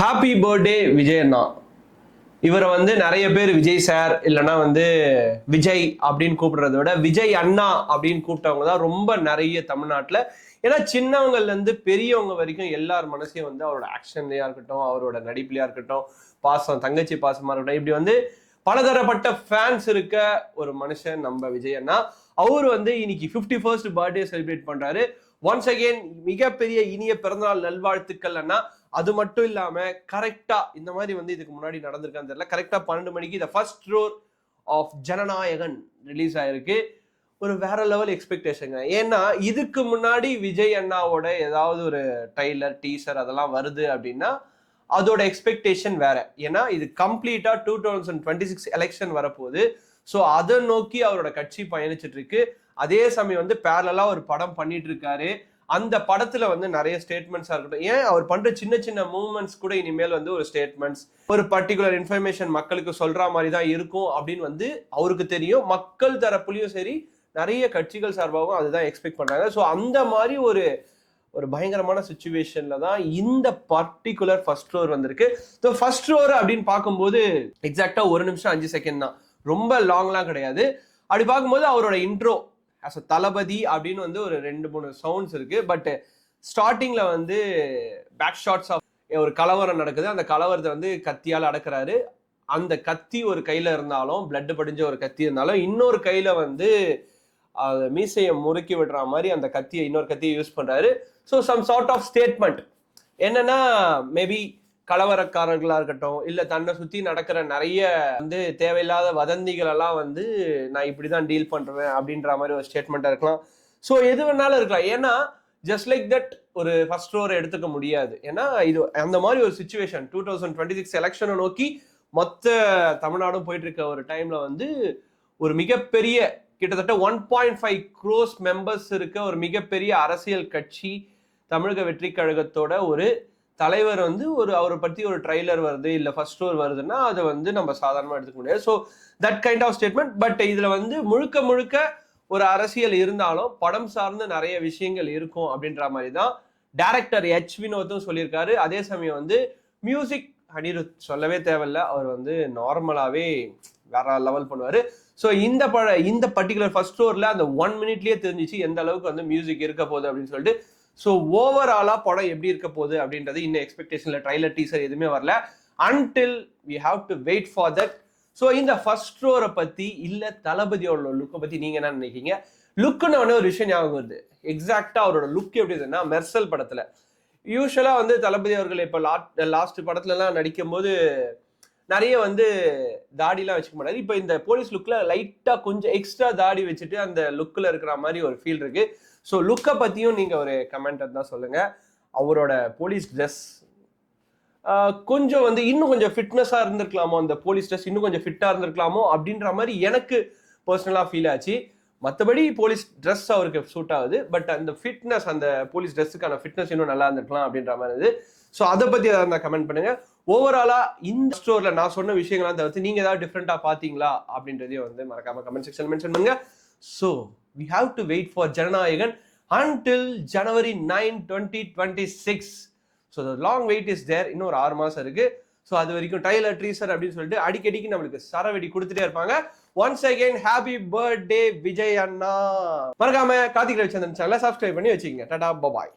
Happy birthday Vijay அண்ணா. இவரை வந்து நிறைய பேர் விஜய் சார் இல்லைன்னா வந்து விஜய் அப்படின்னு கூப்பிடுறத விட விஜய் அண்ணா அப்படின்னு கூப்பிட்டவங்க தான் ரொம்ப நிறைய தமிழ்நாட்டில். ஏன்னா சின்னவங்கள்லேருந்து பெரியவங்க வரைக்கும் எல்லார் மனசையும் வந்து அவரோட ஆக்ஷன்லையா இருக்கட்டும், அவரோட நடிப்புலையா இருக்கட்டும், பாசம் தங்கச்சி பாசமா இருக்கட்டும், இப்படி வந்து பலதரப்பட்ட ஃபேன்ஸ் இருக்க ஒரு மனுஷன் நம்ம விஜய் அண்ணா. அவர் வந்து இன்னைக்கு 51st பர்த்டே செலிப்ரேட் பண்றாரு. ஒன்ஸ் அகெயின் மிகப்பெரிய இனிய பிறந்தநாள் நல்வாழ்த்துக்கள் அண்ணா. அது மட்டும் இல்லாம கரெக்டா இந்த மாதிரி வந்து இதுக்கு முன்னாடி நடந்திருக்கான்னு தெரியல, கரெக்டா 12 மணிக்கு இந்த first roar of Jananayagan release ஆயிருக்கு. ஒரு வேற லெவல் எக்ஸ்பெக்டேஷன். ஏன்னா இதுக்கு முன்னாடி விஜய் அண்ணாவோட ஏதாவது ஒரு ட்ரைலர் டீசர் அதெல்லாம் வருது அப்படின்னா அதோட எக்ஸ்பெக்டேஷன் வேற. ஏன்னா இது கம்ப்ளீட்டா 2026 எலெக்ஷன் வரப்போகுது. ஸோ அதை நோக்கி அவரோட கட்சி பயணிச்சுட்டு இருக்கு. அதே சமயம் வந்து பேரலா ஒரு படம் பண்ணிட்டு இருக்காரு. அந்த படத்துல வந்து நிறைய ஸ்டேட்மெண்ட்ஸா இருக்கட்டும், ஏன் அவர் பண்ற சின்ன சின்ன மூவ்மெண்ட்ஸ் கூட இனிமேல் வந்து ஒரு ஸ்டேட்மெண்ட்ஸ், ஒரு பர்டிகுலர் இன்ஃபர்மேஷன் மக்களுக்கு சொல்ற மாதிரி தான் இருக்கும் அப்படின்னு வந்து அவருக்கு தெரியும். மக்கள் தரப்புலையும் சரி நிறைய கட்சிகள் சார்பாகவும் அதுதான் எக்ஸ்பெக்ட் பண்றாங்க. ஸோ அந்த மாதிரி ஒரு பயங்கரமான சுச்சுவேஷன்ல தான் இந்த பர்டிகுலர் ஃபர்ஸ்ட் ரோர் வந்திருக்கு. ஸோ ஃபர்ஸ்ட் ரோர் அப்படின்னு பார்க்கும்போது எக்ஸாக்டா 1 நிமிஷம் 5 செகண்ட் தான், ரொம்ப லாங்லாம் கிடையாது. அப்படி பார்க்கும்போது அவரோட இன்ட்ரோ ஆஸ் அ தளபதி அப்படின்னு வந்து ஒரு 2-3 சவுண்ட்ஸ் இருக்கு. பட் ஸ்டார்டிங்ல வந்து பேக் ஷாட்ஸ் ஆஃப் ஒரு கலவரம் நடக்குது. அந்த கலவரத்தை வந்து கத்தியால் அடக்குறாரு. அந்த கத்தி ஒரு கையில இருந்தாலும், பிளட் படிஞ்ச ஒரு கத்தி இருந்தாலும், இன்னொரு கையில வந்து மீசையை முறுக்கி விடுற மாதிரி அந்த கத்தியை இன்னொரு கத்தியை யூஸ் பண்றாரு. So some sort of statement என்னன்னா, மேபி கலவரக்காரர்களா இருக்கட்டும், இல்ல தன்னை சுத்தி நடக்கிற நிறைய வந்து தேவையில்லாத வதந்திகள் எல்லாம் வந்து நான் இப்படிதான் டீல் பண்றேன் அப்படின்ற மாதிரி ஒரு ஸ்டேட்மெண்டா இருக்கலாம். ஸோ எது வேணாலும் இருக்கலாம். ஏன்னா ஜஸ்ட் லைக் தட் ஒரு ஃபர்ஸ்ட் ரோர் எடுத்துக்க முடியாது. ஏன்னா இது அந்த மாதிரி ஒரு சுச்சுவேஷன் 2026 எலெக்ஷனை நோக்கி மொத்த தமிழ்நாடும் போயிட்டு இருக்க ஒரு டைம்ல வந்து ஒரு மிகப்பெரிய கிட்டத்தட்ட 1.5 crores மெம்பர்ஸ் இருக்க ஒரு மிகப்பெரிய அரசியல் கட்சி தமிழக வெற்றி கழகத்தோட ஒரு தலைவர் வந்து அவரை பத்தி ஒரு ட்ரைலர் வருது இல்ல ஃபர்ஸ்ட் ரோர் வருதுன்னா அதை வந்து நம்ம சாதாரணமா எடுத்துக்க முடியாது. So that kind of statement. But இதுல வந்து முழுக்க முழுக்க ஒரு அரசியல் இருந்தாலும் படம் சார்ந்து நிறைய விஷயங்கள் இருக்கும் அப்படின்ற மாதிரி தான் டைரக்டர் எச் வினோத்தும் சொல்லியிருக்காரு. அதே சமயம் வந்து மியூசிக் அனிருத் சொல்லவே தேவையில்ல, அவர் வந்து நார்மலாவே வேற லெவல் பண்ணுவாரு. ஸோ இந்த பர்டிகுலர் ஃபர்ஸ்ட் ரோர்ல அந்த 1 மினிட்லயே தெரிஞ்சிச்சு எந்த அளவுக்கு வந்து மியூசிக் இருக்க போகுது அப்படின்னு சொல்லிட்டு. ஸோ ஓவராலா படம் எப்படி இருக்க போகுது அப்படின்றது இன்னும் எக்ஸ்பெக்டேஷன்ல ட்ரைலர் டீசர் எதுவுமே வரல. Until we have to wait for that. So இந்த ஃபர்ஸ்ட் ரோரை பத்தி இல்ல தளபதியோட லுக்கை பத்தி நீங்க என்ன நினைக்கிறீங்க? லுக்குன்னு ஒரு விஷயம் ஞாபகம் வருது. எக்ஸாக்டா அவரோட லுக் எப்படி இருக்குன்னா, மெர்சல் படத்துல யூஸ்வலா வந்து தளபதி அவர்கள் இப்ப லாஸ்ட் படத்துல எல்லாம் நடிக்கும் போது நிறைய வந்து தாடிலாம் வச்சுக்க மாட்டாரு. இப்போ இந்த போலீஸ் லுக்ல லைட்டா கொஞ்சம் எக்ஸ்ட்ரா தாடி வச்சுட்டு அந்த லுக்ல இருக்கிற மாதிரி ஒரு ஃபீல் இருக்கு. ஸோ லுக்கை பத்தியும் நீங்க ஒரு கமெண்ட் தான் சொல்லுங்க. அவரோட போலீஸ் ட்ரெஸ் கொஞ்சம் வந்து இன்னும் கொஞ்சம் ஃபிட்னஸா இருந்திருக்கலாமோ, அந்த போலீஸ் ட்ரெஸ் இன்னும் கொஞ்சம் ஃபிட்டா இருந்திருக்கலாமோ அப்படின்ற மாதிரி எனக்கு பர்சனலா ஃபீல் ஆச்சு. மற்றபடி போலீஸ் ட்ரெஸ் அவருக்கு சூட் ஆகுது. பட் அந்த ஃபிட்னஸ், அந்த போலீஸ் ட்ரெஸ்ஸுக்கான ஃபிட்னஸ் இன்னும் நல்லா இருந்திருக்கலாம் அப்படின்ற மாதிரி இருக்குது. ஸோ அதை பத்தி ஏதாவது கமெண்ட் பண்ணுங்க. ஓவராலா இந்த ஸ்டோர்ல நான் சொன்ன விஷயங்கள்லாம் தவிர்த்து நீங்க ஏதாவது டிஃப்ரெண்டா பாத்தீங்களா அப்படின்றதையும் வந்து மறக்காம கமெண்ட் செக்ஷன் மென்ஷன் பண்ணுங்க. So we have to wait for Jananayagan until January 9, 2026. So the long wait is there. இன்னும் ஒரு 6 மாசம் இருக்கு. ஸோ அது வரைக்கும் ட்ரைலர் ட்ரீசர் அப்படின்னு சொல்லிட்டு அடிக்கடிக்கு நம்மளுக்கு சரவெடி கொடுத்துட்டே இருப்பாங்க. Once again happy birthday Vijay அண்ணா. மறக்காம கார்த்திக் ரவிச்சந்திரன் சேனலை சப்ஸ்கிரைப் பண்ணி வச்சுக்கோங்க. டாடா பாய்.